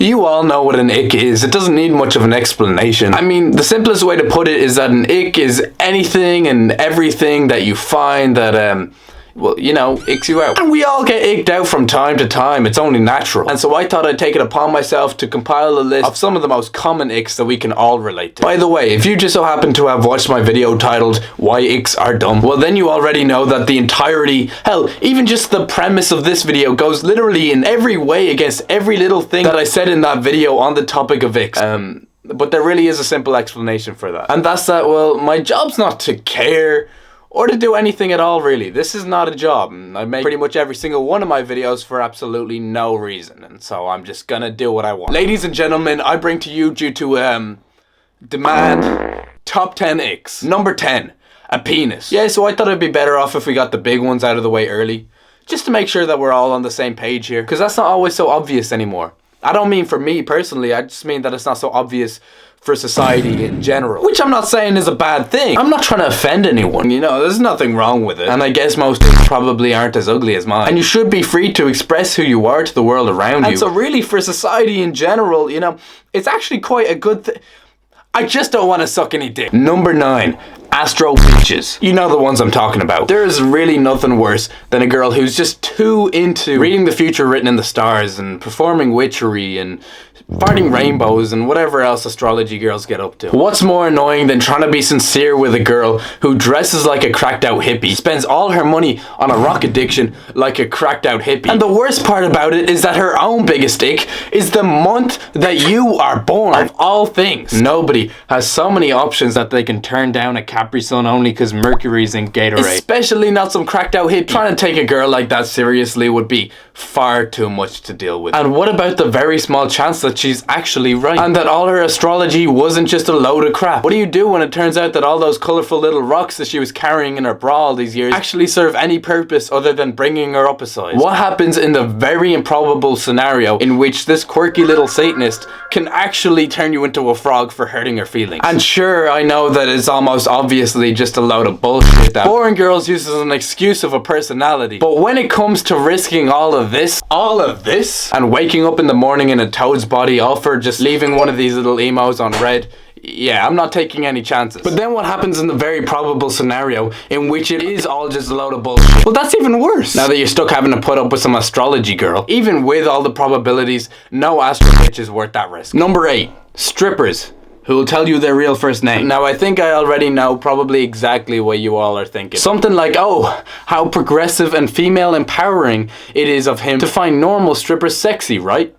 You all know what an ick is. It doesn't need much of an explanation. I mean, the simplest way to put it is that an ick is anything and everything that you find that, well, you know, icks you out. And we all get icked out from time to time. It's only natural. And so I thought I'd take it upon myself to compile a list of some of the most common icks that we can all relate to. By the way, if you just so happen to have watched my video titled Why Icks Are Dumb, well then you already know that the entirety, hell, even just the premise of this video goes literally in every way against every little thing that I said in that video on the topic of icks. But there really is a simple explanation for that. And that's that, well, my job's not to care or to do anything at all, really. This is not a job. I make pretty much every single one of my videos for absolutely no reason, and so I'm just gonna do what I want. Ladies and gentlemen, I bring to you due to, demand, top 10 icks. Number 10, a penis. Yeah, so I thought it'd be better off if we got the big ones out of the way early, just to make sure that we're all on the same page here, because that's not always so obvious anymore. I don't mean for me personally, I just mean that it's not so obvious for society in general. Which I'm not saying is a bad thing. I'm not trying to offend anyone, you know, there's nothing wrong with it. And I guess most people probably aren't as ugly as mine. And you should be free to express who you are to the world around you. And so really for society in general, you know, it's actually quite a good thing. I just don't want to suck any dick. Number 9. Astro bitches. You know the ones I'm talking about. There is really nothing worse than a girl who's just too into reading the future written in the stars and performing witchery and farting rainbows and whatever else astrology girls get up to. What's more annoying than trying to be sincere with a girl who dresses like a cracked out hippie, spends all her money on a rock addiction like a cracked out hippie? And the worst part about it is that her own biggest ick is the month that you are born. Of all things, nobody has so many options that they can turn down a Capri Sun only because Mercury's in Gatorade. Especially not some cracked out hippie. Trying to take a girl like that seriously would be far too much to deal with. And what about the very small chance that she's actually right, and that all her astrology wasn't just a load of crap? What do you do when it turns out that all those colourful little rocks that she was carrying in her bra all these years actually serve any purpose other than bringing her up a size? What happens in the very improbable scenario in which this quirky little Satanist can actually turn you into a frog for hurting her feelings? And sure, I know that it's almost obviously just a load of bullshit that boring girls use as an excuse of a personality, but when it comes to risking all of this, and waking up in the morning in a toad's body all for just leaving one of these little emos on red, yeah, I'm not taking any chances. But then what happens in the very probable scenario in which it is all just a load of bullshit? Well, that's even worse. Now that you're stuck having to put up with some astrology girl, even with all the probabilities, no astro bitch is worth that risk. Number 8, strippers who will tell you their real first name. Now, I think I already know probably exactly what you all are thinking. Something like, oh, how progressive and female empowering it is of him to find normal strippers sexy, right?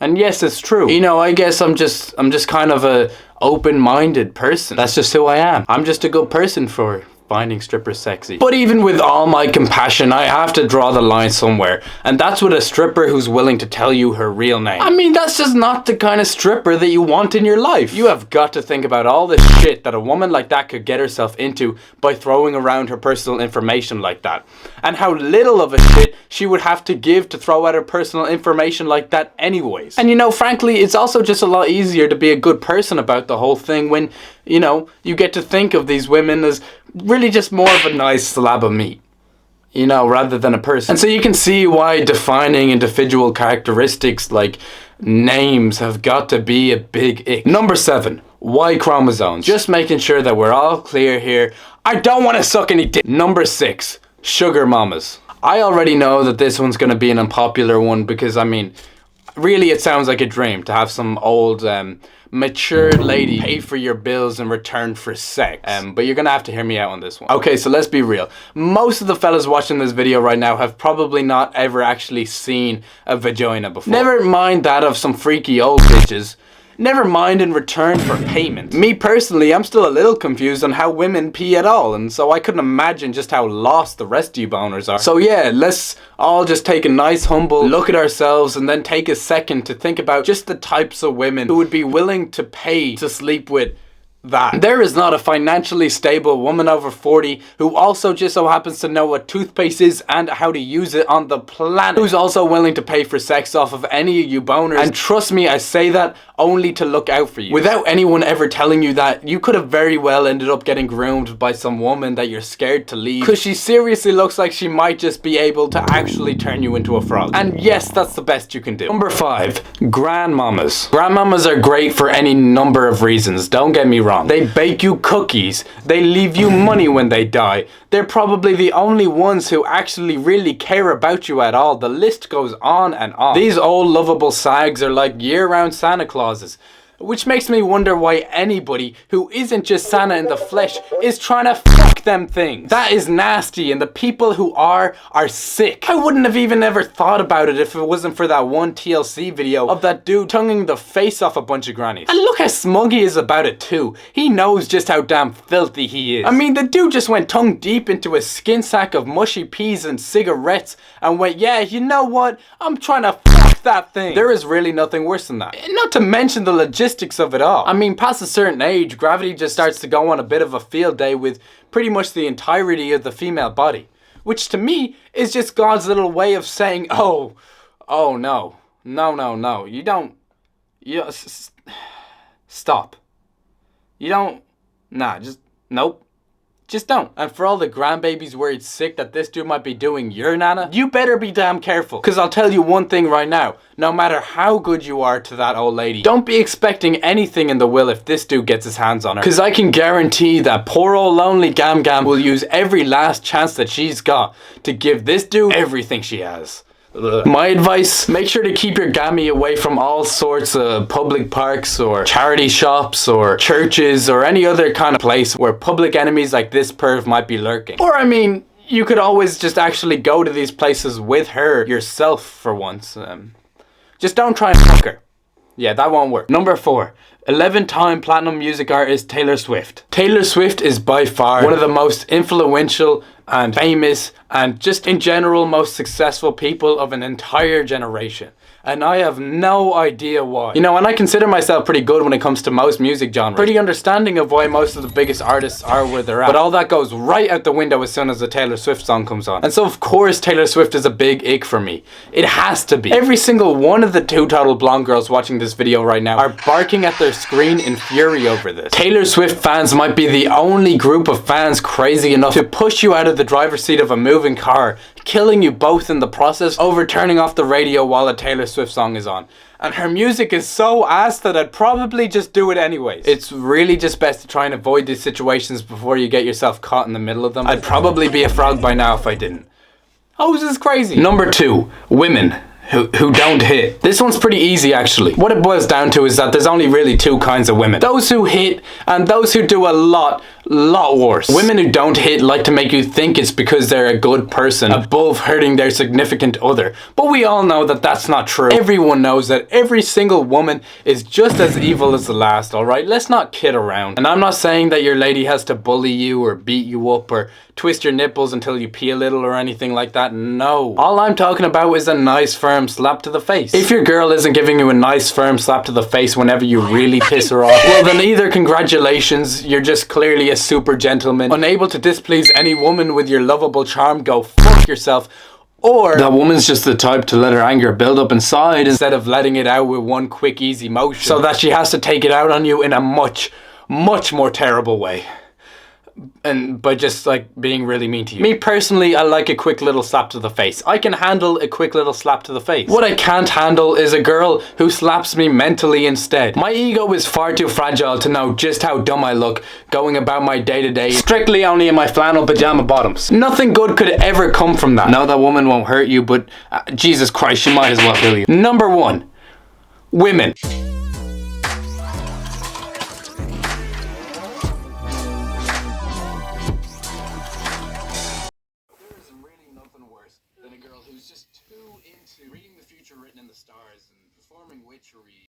And yes, it's true. You know, I guess I'm just kind of a open-minded person. That's just who I am. I'm just a good person for finding strippers sexy. But even with all my compassion, I have to draw the line somewhere. And that's with a stripper who's willing to tell you her real name. I mean, that's just not the kind of stripper that you want in your life. You have got to think about all the shit that a woman like that could get herself into by throwing around her personal information like that. And how little of a shit she would have to give to throw out her personal information like that anyways. And you know, frankly, it's also just a lot easier to be a good person about the whole thing when, you know, you get to think of these women as really just more of a nice slab of meat, you know, rather than a person. And so you can see why defining individual characteristics like names have got to be a big ick. Number 7, Y chromosomes. Just making sure that we're all clear here. I don't want to suck any dick. Number 6, sugar mamas. I already know that this one's going to be an unpopular one because, I mean, really it sounds like a dream to have some old matured lady pay for your bills in return for sex. But you're gonna have to hear me out on this one. Okay, so let's be real. Most of the fellas watching this video right now have probably not ever actually seen a vagina before. Never mind that of some freaky old bitches. Never mind in return for payment. Me personally, I'm still a little confused on how women pee at all, and so I couldn't imagine just how lost the rest of you boners are. So yeah, let's all just take a nice humble look at ourselves and then take a second to think about just the types of women who would be willing to pay to sleep with that. There is not a financially stable woman over 40 who also just so happens to know what toothpaste is and how to use it on the planet, who's also willing to pay for sex off of any of you boners. And trust me, I say that only to look out for you. Without anyone ever telling you that, you could have very well ended up getting groomed by some woman that you're scared to leave because she seriously looks like she might just be able to actually turn you into a frog. And yes, that's the best you can do. Number 5, grandmamas. Grandmamas are great for any number of reasons, don't get me wrong. They bake you cookies, they leave you money when they die. They're probably the only ones who actually really care about you at all. The list goes on and on. These old lovable sags are like year-round Santa Clauses, which makes me wonder why anybody who isn't just Santa in the flesh is trying to fuck them things. That is nasty, and the people who are sick. I wouldn't have even ever thought about it if it wasn't for that one TLC video of that dude tonguing the face off a bunch of grannies. And look how smug he is about it too. He knows just how damn filthy he is. I mean, the dude just went tongue deep into a skin sack of mushy peas and cigarettes and went, yeah, you know what? I'm trying to fuck that thing. There is really nothing worse than that. Not to mention the logistics of it all. I mean, past a certain age, gravity just starts to go on a bit of a field day with pretty much the entirety of the female body, which to me is just God's little way of saying, oh no, you don't, stop. You don't, nope. Just don't. And for all the grandbabies worried sick that this dude might be doing your nana, you better be damn careful. Because I'll tell you one thing right now. No matter how good you are to that old lady, don't be expecting anything in the will if this dude gets his hands on her. Because I can guarantee that poor old lonely Gam Gam will use every last chance that she's got to give this dude everything she has. My advice, make sure to keep your gammy away from all sorts of public parks or charity shops or churches or any other kind of place where public enemies like this perv might be lurking. Or I mean, you could always just actually go to these places with her yourself for once. Just don't try and fuck her. Yeah, that won't work. Number 4. 11-time platinum music artist Taylor Swift. Taylor Swift is by far one of the most influential and famous and just in general most successful people of an entire generation. And I have no idea why. You know, and I consider myself pretty good when it comes to most music genres. Pretty understanding of why most of the biggest artists are where they're at. But all that goes right out the window as soon as a Taylor Swift song comes on. And so of course Taylor Swift is a big ick for me. It has to be. Every single one of the 2 total blonde girls watching this video right now are barking at their screen in fury over this. Taylor Swift fans might be the only group of fans crazy enough to push you out of the driver's seat of a moving car, killing you both in the process over turning off the radio while a Taylor Swift song is on. And her music is so ass that I'd probably just do it anyways. It's really just best to try and avoid these situations before you get yourself caught in the middle of them. I'd probably be a frog by now if I didn't. Oh, this is crazy. Number 2, women who don't hit. This one's pretty easy actually. What it boils down to is that there's only really 2 kinds of women. Those who hit and those who do a lot worse. Women who don't hit like to make you think it's because they're a good person above hurting their significant other. But we all know that that's not true. Everyone knows that every single woman is just as evil as the last, alright? Let's not kid around. And I'm not saying that your lady has to bully you or beat you up or twist your nipples until you pee a little or anything like that. No. All I'm talking about is a nice firm slap to the face. If your girl isn't giving you a nice firm slap to the face whenever you really piss her off, well then either congratulations, you're just clearly a super gentleman, unable to displease any woman with your lovable charm, go fuck yourself, or that woman's just the type to let her anger build up inside instead of letting it out with one quick easy motion, so that she has to take it out on you in a much more terrible way. And by just like being really mean to you. Me personally, I like a quick little slap to the face. I can handle a quick little slap to the face. What I can't handle is a girl who slaps me mentally instead. My ego is far too fragile to know just how dumb I look going about my day-to-day strictly only in my flannel pajama bottoms. Nothing good could ever come from that. No, that woman won't hurt you, but Jesus Christ, she might as well kill you. Number 1, women. Who's just too into reading the future written in the stars and performing witchery